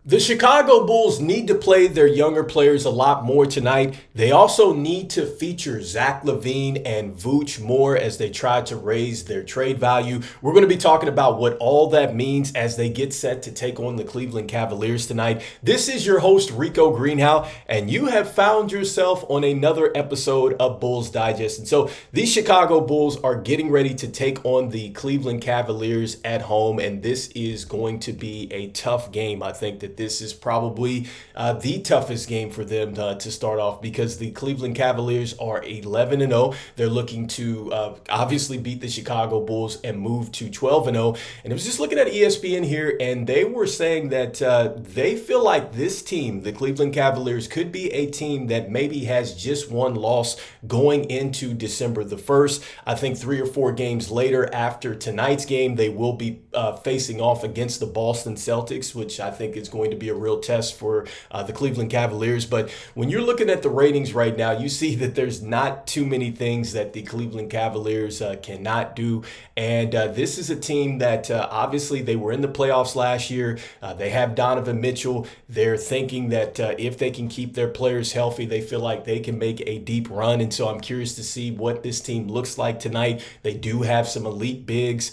The Chicago Bulls need to play their younger players a lot more tonight. They also need to feature Zach LaVine and Vooch more as they try to raise their trade value. We're going to be talking about what all that means as they get set to take on the Cleveland Cavaliers tonight. This is your host, Rico Greenhowe, and you have found yourself on another episode of Bulls Digest. And so these Chicago Bulls are getting ready to take on the Cleveland Cavaliers at home, and this is going to be a tough game. I think that this is probably the toughest game for them to start off because the Cleveland Cavaliers are 11-0. They're looking to obviously beat the Chicago Bulls and move to 12-0. And I was just looking at ESPN here, and they were saying that they feel like this team, the Cleveland Cavaliers, could be a team that maybe has just one loss going into December the 1st. I think 3 or 4 games later after tonight's game, they will be facing off against the Boston Celtics, which I think is going to be a real test for the Cleveland Cavaliers. But when you're looking at the ratings right now, you see that there's not too many things that the Cleveland Cavaliers cannot do. And this is a team that obviously they were in the playoffs last year. They have Donovan Mitchell. They're thinking that if they can keep their players healthy, they feel like they can make a deep run. And so I'm curious to see what this team looks like tonight. They do have some elite bigs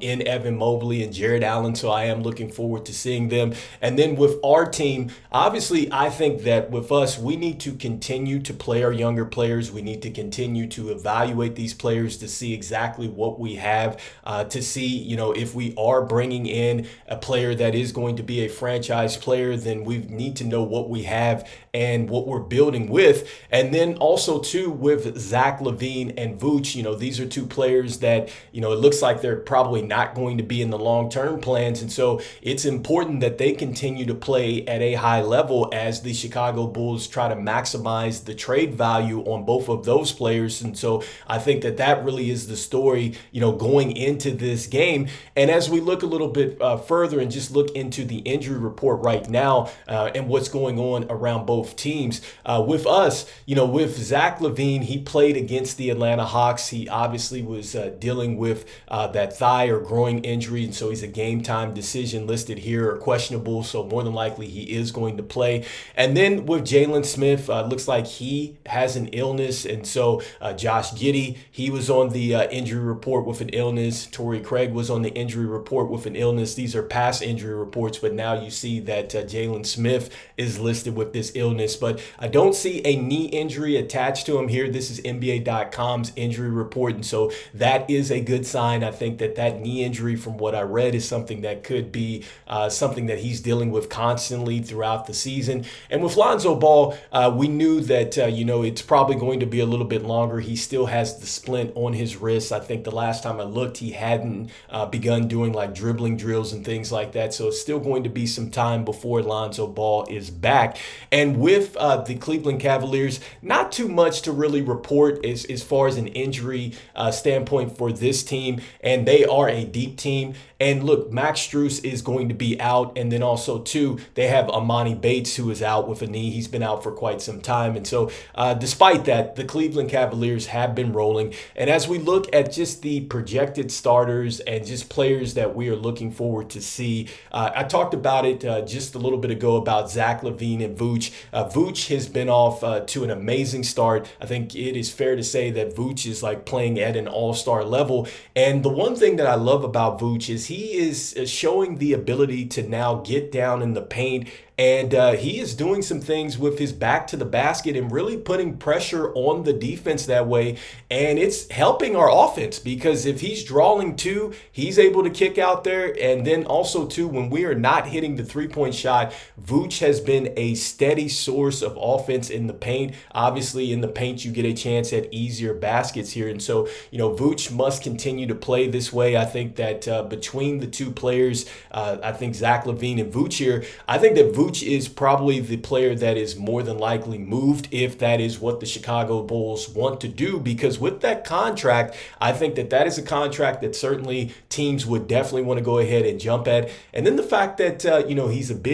in Evan Mobley and Jared Allen, so I am looking forward to seeing them. And then with our team, obviously, I think that with us, we need to continue to play our younger players. We need to continue to evaluate these players to see exactly what we have, to see, if we are bringing in a player that is going to be a franchise player, then we need to know what we have and what we're building with. And then also, too, with Zach LaVine and Vooch, these are two players that, it looks like they're probably not going to be in the long-term plans. And so it's important that they continue to play at a high level as the Chicago Bulls try to maximize the trade value on both of those players. And so I think that that really is the story, going into this game. And as we look a little bit further and just look into the injury report right now and what's going on around both teams, with us, with Zach LaVine, he played against the Atlanta Hawks. He obviously was dealing with that thigh or groin injury, and so he's a game time decision listed here or questionable, so more than likely he is going to play. And then with Jalen Smith, looks like he has an illness, and so Josh Giddey, he was on the injury report with an illness. Torrey Craig was on the injury report with an illness. These are past injury reports, but now you see that Jalen Smith is listed with this illness, but I don't see a knee injury attached to him here. This is NBA.com's injury report, and so that is a good sign. I think that knee injury, from what I read, is something that could be something that he's dealing with constantly throughout the season. And with Lonzo Ball, we knew that, it's probably going to be a little bit longer. He still has the splint on his wrist. I think the last time I looked, he hadn't begun doing like dribbling drills and things like that. So it's still going to be some time before Lonzo Ball is back. And with the Cleveland Cavaliers, not too much to really report as far as an injury standpoint for this team. And they are a deep team. And look, Max Strus is going to be out. And then also, too, they have Amani Bates, who is out with a knee. He's been out for quite some time. And so despite that, the Cleveland Cavaliers have been rolling. And as we look at just the projected starters and just players that we are looking forward to see, I talked about it just a little bit ago about Zach LaVine and Vooch. Vooch has been off to an amazing start. I think it is fair to say that Vooch is like playing at an all-star level. And the one thing that I love about Vooch is he is showing the ability to now get down in the paint. And he is doing some things with his back to the basket and really putting pressure on the defense that way. And it's helping our offense because if he's drawing two, he's able to kick out there. And then also, too, when we are not hitting the three-point shot, Vooch has been a steady source of offense in the paint. Obviously, in the paint, you get a chance at easier baskets here. And so, Vooch must continue to play this way. I think that between the two players, I think Zach LaVine and Vooch here, I think that Vooch Vooch is probably the player that is more than likely moved if that is what the Chicago Bulls want to do, because with that contract, I think that is a contract that certainly teams would definitely want to go ahead and jump at. And then the fact that,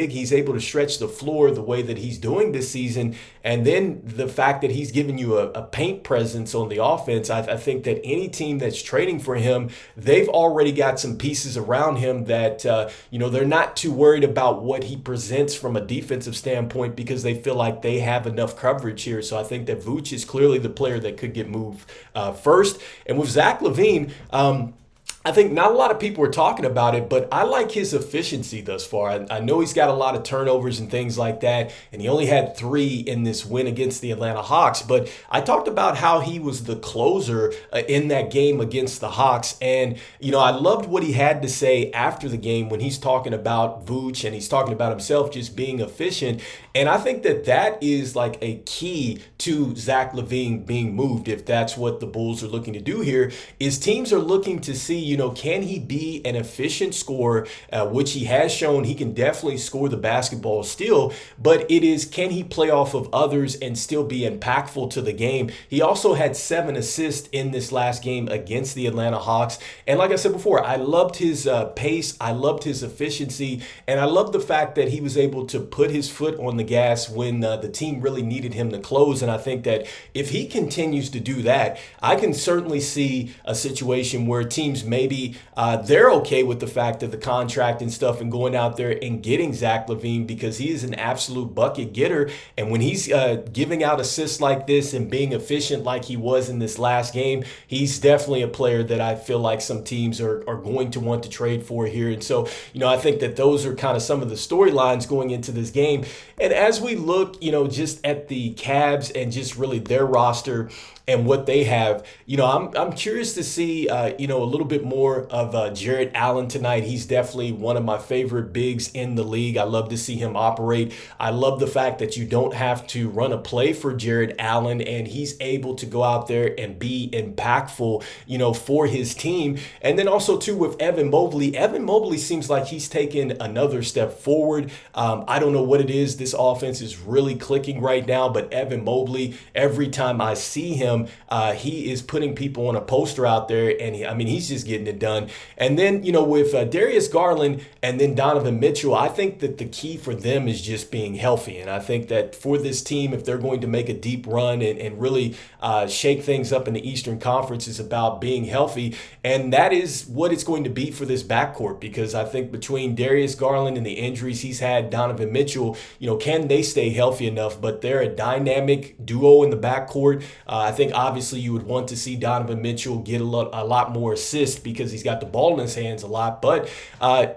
he's able to stretch the floor the way that he's doing this season. And then the fact that he's giving you a paint presence on the offense, I think that any team that's trading for him, they've already got some pieces around him that, they're not too worried about what he presents from a defensive standpoint because they feel like they have enough coverage here. So I think that Vooch is clearly the player that could get moved first. And with Zach LaVine, I think not a lot of people are talking about it, but I like his efficiency thus far. I know he's got a lot of turnovers and things like that, and he only had 3 in this win against the Atlanta Hawks. But I talked about how he was the closer in that game against the Hawks. And, I loved what he had to say after the game when he's talking about Vooch and he's talking about himself just being efficient. And I think that is like a key to Zach LaVine being moved, if that's what the Bulls are looking to do here, is teams are looking to see, can he be an efficient scorer, which he has shown he can definitely score the basketball still, but it is, can he play off of others and still be impactful to the game? He also had 7 assists in this last game against the Atlanta Hawks. And like I said before, I loved his pace, I loved his efficiency, and I loved the fact that he was able to put his foot on the gas when the team really needed him to close. And I think that if he continues to do that, I can certainly see a situation where teams maybe they're okay with the fact of the contract and stuff and going out there and getting Zach LaVine, because he is an absolute bucket getter. And when he's giving out assists like this and being efficient like he was in this last game, he's definitely a player that I feel like some teams are going to want to trade for here. And so, I think that those are kind of some of the storylines going into this game. And as we look, just at the Cavs and just really their roster and what they have, I'm curious to see, a little bit more of Jarrett Allen tonight. He's definitely one of my favorite bigs in the league. I love to see him operate. I love the fact that you don't have to run a play for Jarrett Allen, and he's able to go out there and be impactful, for his team. And then also too with Evan Mobley seems like he's taken another step forward. I don't know what it is. This offense is really clicking right now, but Evan Mobley, every time I see him, he is putting people on a poster out there, and he's just getting it done. And then, with Darius Garland and then Donovan Mitchell, I think that the key for them is just being healthy. And I think that for this team, if they're going to make a deep run and really shake things up in the Eastern Conference, is about being healthy. And that is what it's going to be for this backcourt, because I think between Darius Garland and the injuries he's had, Donovan Mitchell, can they stay healthy enough? But they're a dynamic duo in the backcourt. I think obviously you would want to see Donovan Mitchell get a lot more assists because he's got the ball in his hands a lot. But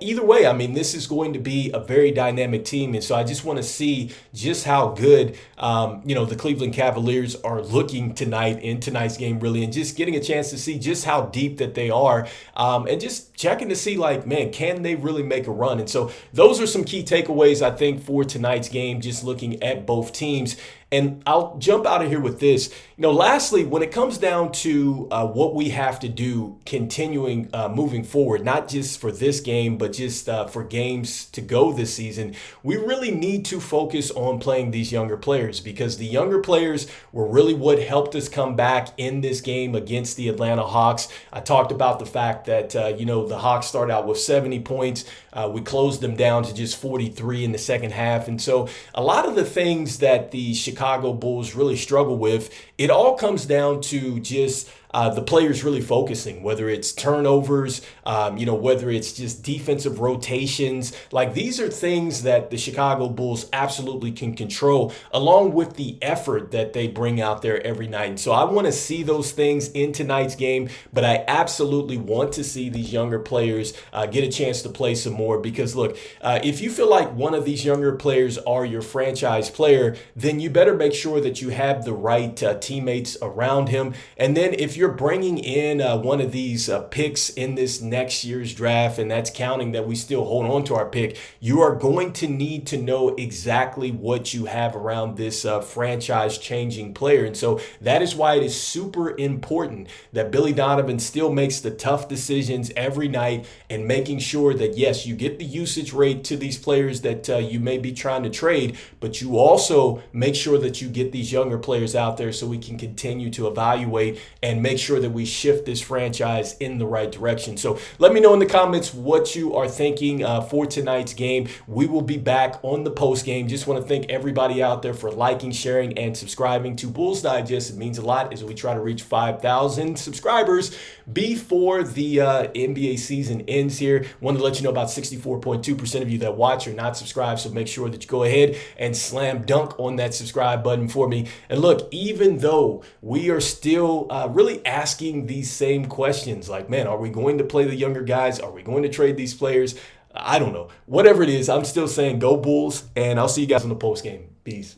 either way, this is going to be a very dynamic team. And so I just want to see just how good, the Cleveland Cavaliers are looking tonight in tonight's game, really, and just getting a chance to see just how deep that they are, and just checking to see, like, man, can they really make a run? And so those are some key takeaways, I think, for tonight's game, just looking at both teams. And I'll jump out of here with this. Lastly, when it comes down to what we have to do continuing moving forward, not just for this game, but just for games to go this season, we really need to focus on playing these younger players, because the younger players were really what helped us come back in this game against the Atlanta Hawks. I talked about the fact that, the Hawks started out with 70 points. We closed them down to just 43 in the second half. And so a lot of the things that the Chicago Bulls really struggle with, it all comes down to just the players really focusing, whether it's turnovers, whether it's just defensive rotations. Like, these are things that the Chicago Bulls absolutely can control, along with the effort that they bring out there every night. And so I want to see those things in tonight's game, but I absolutely want to see these younger players get a chance to play some more, because look, if you feel like one of these younger players are your franchise player, then you better make sure that you have the right teammates around him. And then if you're bringing in one of these picks in this next year's draft, and that's counting that we still hold on to our pick, you are going to need to know exactly what you have around this franchise-changing player. And so that is why it is super important that Billy Donovan still makes the tough decisions every night and making sure that, yes, you get the usage rate to these players that you may be trying to trade, but you also make sure that you get these younger players out there so we can continue to evaluate and make sure that we shift this franchise in the right direction. So let me know in the comments what you are thinking for tonight's game. We will be back on the post game. Just want to thank everybody out there for liking, sharing, and subscribing to Bulls Digest. It means a lot as we try to reach 5,000 subscribers before the NBA season ends here. Wanted to let you know about 64.2% of you that watch are not subscribed, so make sure that you go ahead and slam dunk on that subscribe button for me. And look, even though we are still really asking these same questions, like, man, are we going to play the younger guys? Are we going to trade these players? I don't know. Whatever it is, I'm still saying go Bulls, and I'll see you guys on the post game. Peace.